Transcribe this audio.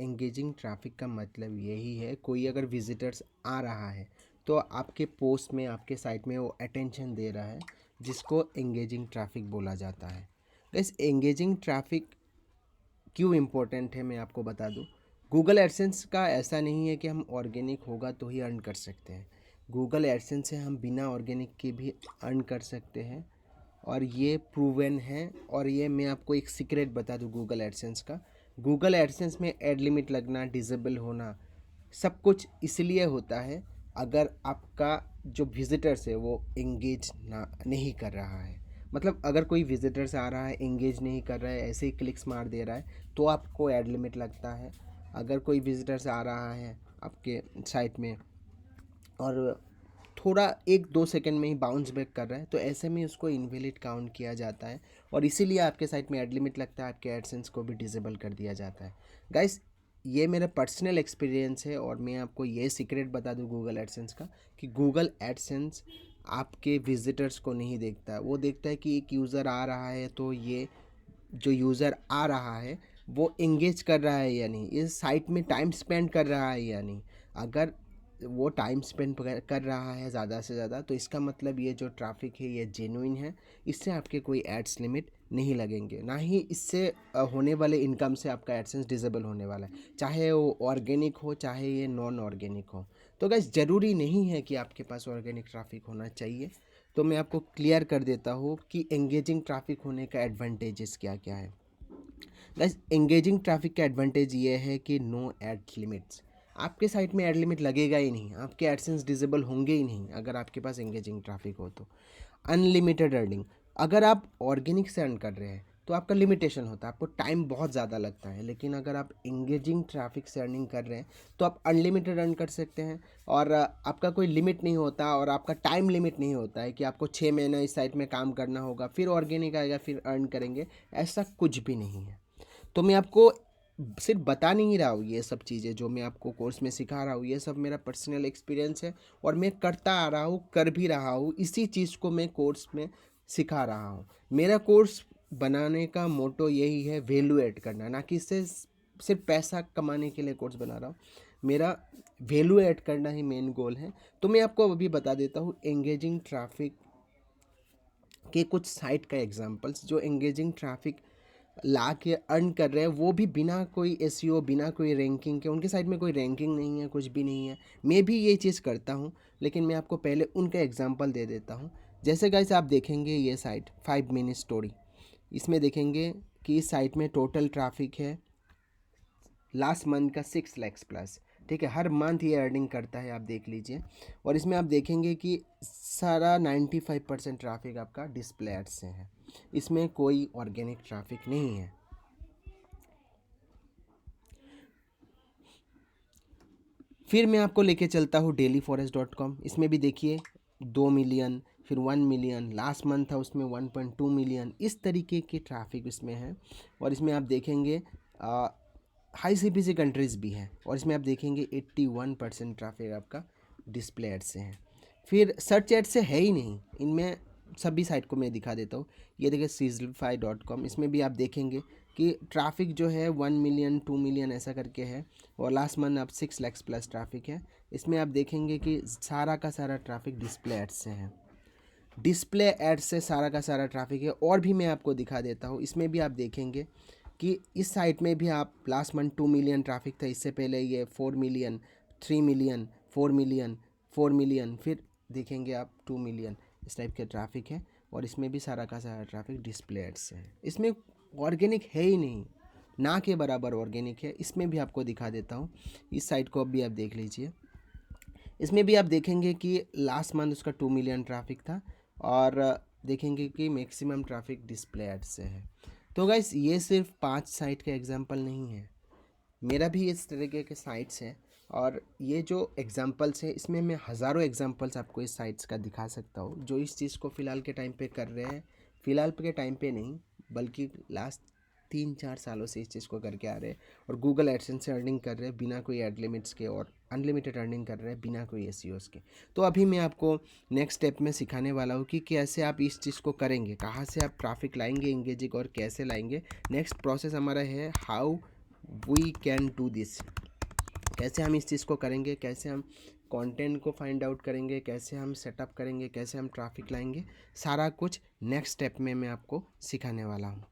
Engaging traffic का मतलब यही है, कोई अगर विजिटर्स आ रहा है तो आपके पोस्ट में, आपके साइट में वो अटेंशन दे रहा है, जिसको एंगेजिंग ट्रैफिक बोला जाता है। इस एंगेजिंग ट्रैफिक क्यों इम्पोर्टेंट है मैं आपको बता दूं। गूगल एडसेंस का ऐसा नहीं है कि हम ऑर्गेनिक होगा तो ही अर्न कर सकते हैं। गूगल एडसेंस से हम बिना ऑर्गेनिक के भी अर्न कर सकते हैं और ये प्रूवन है। और ये मैं आपको एक सीक्रेट बता दूं गूगल एडसेंस का। गूगल एडसेंस में एड लिमिट लगना, डिसेबल होना, सब कुछ इसलिए होता है अगर आपका जो विजिटर्स है वो एंगेज ना नहीं कर रहा है। मतलब अगर कोई विजिटर्स आ रहा है, एंगेज नहीं कर रहा है, ऐसे ही क्लिक्स मार दे रहा है, तो आपको ऐड लिमिट लगता है। अगर कोई विजिटर्स आ रहा है आपके साइट में और थोड़ा 1-2 सेकंड में ही बाउंस बैक कर रहा है, तो ऐसे में उसको इनवैलिड काउंट किया जाता है और इसीलिए आपके साइट में ऐड लिमिट लगता है, आपके एडसेंस को भी डिसेबल कर दिया जाता है। गाइस, ये मेरा पर्सनल एक्सपीरियंस है और मैं आपको ये सीक्रेट बता दूं गूगल एडसेंस का, कि गूगल एडसेंस आपके विजिटर्स को नहीं देखता है। वो देखता है कि एक यूज़र आ रहा है तो ये जो यूज़र आ रहा है वो एंगेज कर रहा है या नहीं, इस साइट में टाइम स्पेंड कर रहा है या नहीं। अगर वो टाइम स्पेंड कर रहा है ज़्यादा से ज़्यादा, तो इसका मतलब ये जो ट्रैफिक है ये जेन्युइन है। इससे आपके कोई एड्स लिमिट नहीं लगेंगे, ना ही इससे होने वाले इनकम से आपका एडसेंस डिसेबल होने वाला है, चाहे वो ऑर्गेनिक हो चाहे ये नॉन ऑर्गेनिक हो। तो गाइस, ज़रूरी नहीं है कि आपके पास ऑर्गेनिक ट्रैफिक होना चाहिए। तो मैं आपको क्लियर कर देता हूँ कि एंगेजिंग ट्रैफिक होने का एडवांटेजेस क्या क्या है। गाइस, एंगेजिंग ट्रैफिक का एडवांटेज ये है कि नो एड लिमिट्स। आपके साइट में एड लिमिट लगेगा ही नहीं, आपके एडसेंस डिसेबल होंगे ही नहीं अगर आपके पास एंगेजिंग ट्रैफिक हो तो। अनलिमिटेड अर्निंग, अगर आप ऑर्गेनिक से अर्न कर रहे हैं तो आपका लिमिटेशन होता है, आपको टाइम बहुत ज़्यादा लगता है। लेकिन अगर आप एंगेजिंग ट्रैफिक से अर्निंग कर रहे हैं तो आप अनलिमिटेड अर्न कर सकते हैं और आपका कोई लिमिट नहीं होता और आपका टाइम लिमिट नहीं होता है कि आपको 6 महीना इस साइट में काम करना होगा, फिर ऑर्गेनिक आएगा, फिर अर्न करेंगे। ऐसा कुछ भी नहीं है। तो मैं आपको सिर्फ बता नहीं रहा हूँ, ये सब चीज़ें जो मैं आपको कोर्स में सिखा रहा हूँ ये सब मेरा पर्सनल एक्सपीरियंस है और मैं करता आ रहा हूँ, कर भी रहा हूँ। इसी चीज़ को मैं कोर्स में सिखा रहा हूँ। मेरा कोर्स बनाने का मोटो यही है, वैल्यू ऐड करना, ना कि इससे सिर्फ पैसा कमाने के लिए कोर्स बना रहा हूँ। मेरा वैल्यू ऐड करना ही मेन गोल है। तो मैं आपको अभी बता देता हूँ एंगेजिंग ट्रैफिक के कुछ साइट का एग्जांपल्स, जो एंगेजिंग ट्रैफिक ला के अर्न कर रहे हैं, वो भी बिना कोई एसईओ, बिना कोई रैंकिंग के। उनके साइड में कोई रैंकिंग नहीं है, कुछ भी नहीं है। मैं भी ये चीज़ करता हूँ, लेकिन मैं आपको पहले उनका एग्जांपल दे देता हूँ। जैसे गाइस, आप देखेंगे ये साइट 5 मिनट स्टोरी, इसमें देखेंगे कि इस साइट में टोटल ट्रैफिक है लास्ट मंथ का 6 लैक्स प्लस। ठीक है, हर मंथ ये अर्निंग करता है, आप देख लीजिए। और इसमें आप देखेंगे कि सारा 95% ट्रैफिक आपका डिस्प्ले एड्स से है, इसमें कोई ऑर्गेनिक ट्रैफिक नहीं है। फिर मैं आपको लेके चलता हूँ dailyforest.com। इसमें भी देखिए 2 मिलियन, फिर 1 मिलियन, लास्ट मंथ था उसमें 1.2 मिलियन, इस तरीके के ट्रैफिक इसमें है। और इसमें आप देखेंगे हाई सीपीसी कंट्रीज़ भी हैं और इसमें आप देखेंगे 81% ट्रैफिक आपका डिस्प्ले एड से है। फिर सर्च एड से है ही नहीं इनमें। सभी साइट को मैं दिखा देता हूँ। ये देखिए sizzlify.com, इसमें भी आप देखेंगे कि ट्रैफिक जो है 1 मिलियन 2 मिलियन ऐसा करके है और लास्ट मंथ अब 6 लैक्स प्लस ट्रैफिक है। इसमें आप देखेंगे कि सारा का सारा ट्रैफिक डिस्प्ले एड्स से है, डिस्प्ले एड्स से सारा का सारा ट्रैफिक है। और भी मैं आपको दिखा देता हूँ, इसमें भी आप देखेंगे कि इस साइट में भी आप लास्ट मंथ 2 मिलियन ट्रैफिक था, इससे पहले ये 4 मिलियन, 3 मिलियन, 4 मिलियन, 4 मिलियन, फिर देखेंगे आप 2 मिलियन, इस टाइप के ट्रैफिक है। और इसमें भी सारा का सारा ट्रैफिक डिस्प्ले एड्स से है। इसमें ऑर्गेनिक है ही नहीं, ना के बराबर ऑर्गेनिक है। इसमें भी आपको दिखा देता हूँ, इस साइट को भी आप देख लीजिए। इसमें भी आप देखेंगे कि लास्ट मंथ उसका 2 मिलियन ट्रैफिक था और देखेंगे कि मैक्सिमम ट्रैफिक डिस्प्ले एड से है। तो गाइस, ये सिर्फ 5 साइट का एग्जांपल नहीं है, मेरा भी इस तरीके के साइट्स हैं और ये जो एग्जांपल्स है इसमें मैं हज़ारों एग्जांपल्स आपको इस साइट्स का दिखा सकता हूँ, जो इस चीज़ को फ़िलहाल के टाइम पे कर रहे हैं। फ़िलहाल के टाइम पे नहीं, बल्कि लास्ट 3-4 सालों से इस चीज़ को करके आ रहे हैं और गूगल एडसेंस से अर्निंग कर रहे हैं बिना कोई एड लिमिट्स के और अनलिमिटेड अर्निंग कर रहे हैं बिना कोई एसईओस के। तो अभी मैं आपको नेक्स्ट स्टेप में सिखाने वाला हूँ कि कैसे आप इस चीज़ को करेंगे, कहाँ से आप ट्रैफिक लाएंगे एंगेजिंग और कैसे लाएंगे। नेक्स्ट प्रोसेस हमारा है how we can do this. कैसे हम इस चीज़ को करेंगे, कैसे हम कंटेंट को फाइंड आउट करेंगे, कैसे हम सेटअप करेंगे, कैसे हम ट्रैफिक लाएंगे, सारा कुछ नेक्स्ट स्टेप में मैं आपको सिखाने वाला हूँ।